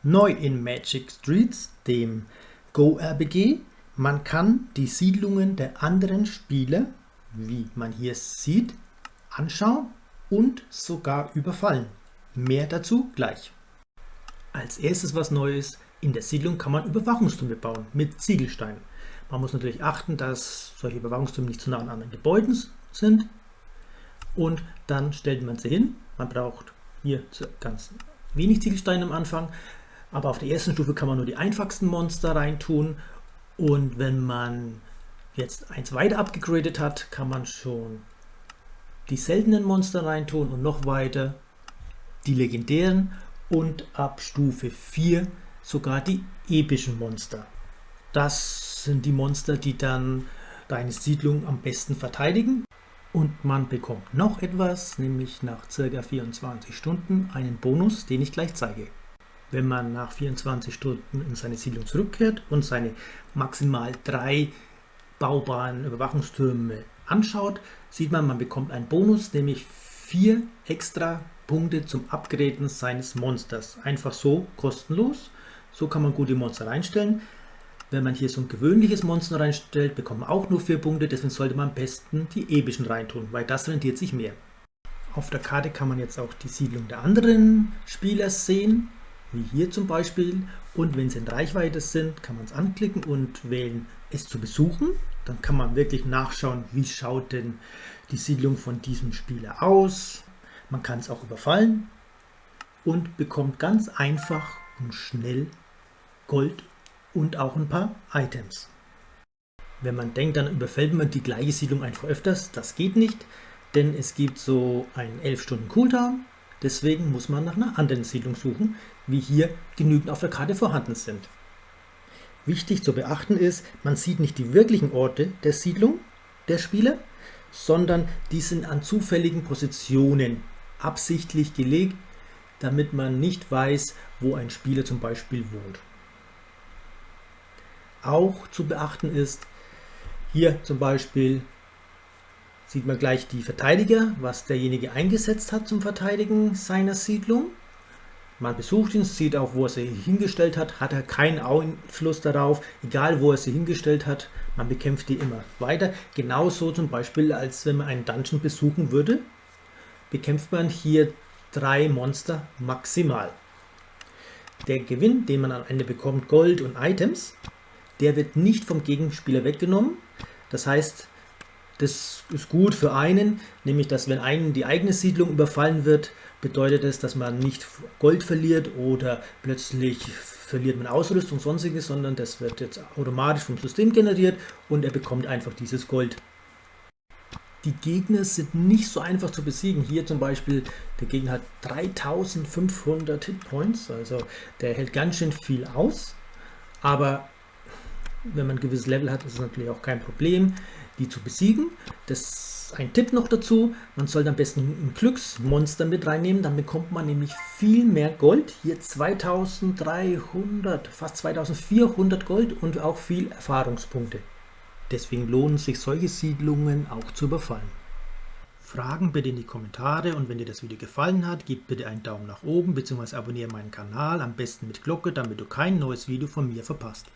Neu in Magic Streets, dem Go-RPG, man kann die Siedlungen der anderen Spieler, wie man hier sieht, anschauen und sogar überfallen. Mehr dazu gleich. Als erstes was Neues, in der Siedlung kann man Überwachungstürme bauen mit Ziegelsteinen. Man muss natürlich achten, dass solche Überwachungstürme nicht zu nah an anderen Gebäuden sind. Und dann stellt man sie hin. Man braucht hier ganz wenig Ziegelsteine am Anfang. Aber auf der ersten Stufe kann man nur die einfachsten Monster reintun. Und wenn man jetzt eins weiter abgegradet hat, kann man schon die seltenen Monster reintun und noch weiter die legendären und ab Stufe 4 sogar die epischen Monster. Das sind die Monster, die dann deine Siedlung am besten verteidigen. Und man bekommt noch etwas, nämlich nach ca. 24 Stunden einen Bonus, den ich gleich zeige. Wenn man nach 24 Stunden in seine Siedlung zurückkehrt und seine maximal 3 baubaren Überwachungstürme anschaut, sieht man, man bekommt einen Bonus, nämlich 4 extra Punkte zum Upgraden seines Monsters. Einfach so, kostenlos. So kann man gute Monster reinstellen. Wenn man hier so ein gewöhnliches Monster reinstellt, bekommt man auch nur 4 Punkte. Deswegen sollte man am besten die epischen reintun, weil das rentiert sich mehr. Auf der Karte kann man jetzt auch die Siedlung der anderen Spieler sehen, wie hier zum Beispiel. Und wenn sie in Reichweite sind, kann man es anklicken und wählen, es zu besuchen. Dann kann man wirklich nachschauen, wie schaut denn die Siedlung von diesem Spieler aus. Man kann es auch überfallen und bekommt ganz einfach und schnell Gold und auch ein paar Items. Wenn man denkt, dann überfällt man die gleiche Siedlung einfach öfters. Das geht nicht, denn es gibt so einen 11 Stunden Cooldown. Deswegen muss man nach einer anderen Siedlung suchen, wie hier genügend auf der Karte vorhanden sind. Wichtig zu beachten ist, man sieht nicht die wirklichen Orte der Siedlung der Spieler, sondern die sind an zufälligen Positionen absichtlich gelegt, damit man nicht weiß, wo ein Spieler zum Beispiel wohnt. Auch zu beachten ist, hier zum Beispiel sieht man gleich die Verteidiger, was derjenige eingesetzt hat zum Verteidigen seiner Siedlung. Man besucht ihn, sieht auch, wo er sie hingestellt hat, hat er keinen Einfluss darauf, egal wo er sie hingestellt hat, man bekämpft die immer weiter. Genauso zum Beispiel, als wenn man einen Dungeon besuchen würde, bekämpft man hier 3 Monster maximal. Der Gewinn, den man am Ende bekommt, Gold und Items, der wird nicht vom Gegenspieler weggenommen. Das heißt, das ist gut für einen, nämlich dass wenn einen die eigene Siedlung überfallen wird, bedeutet es, dass man nicht Gold verliert oder plötzlich verliert man Ausrüstung und sonstiges, sondern das wird jetzt automatisch vom System generiert und er bekommt einfach dieses Gold. Die Gegner sind nicht so einfach zu besiegen. Hier zum Beispiel, der Gegner hat 3500 Hitpoints, also der hält ganz schön viel aus, aber wenn man ein gewisses Level hat, ist es natürlich auch kein Problem, die zu besiegen. Das ist ein Tipp noch dazu, man sollte am besten ein Glücksmonster mit reinnehmen, dann bekommt man nämlich viel mehr Gold. Hier 2300, fast 2400 Gold und auch viel Erfahrungspunkte. Deswegen lohnen sich solche Siedlungen auch zu überfallen. Fragen bitte in die Kommentare und wenn dir das Video gefallen hat, gib bitte einen Daumen nach oben bzw. abonniere meinen Kanal, am besten mit Glocke, damit du kein neues Video von mir verpasst.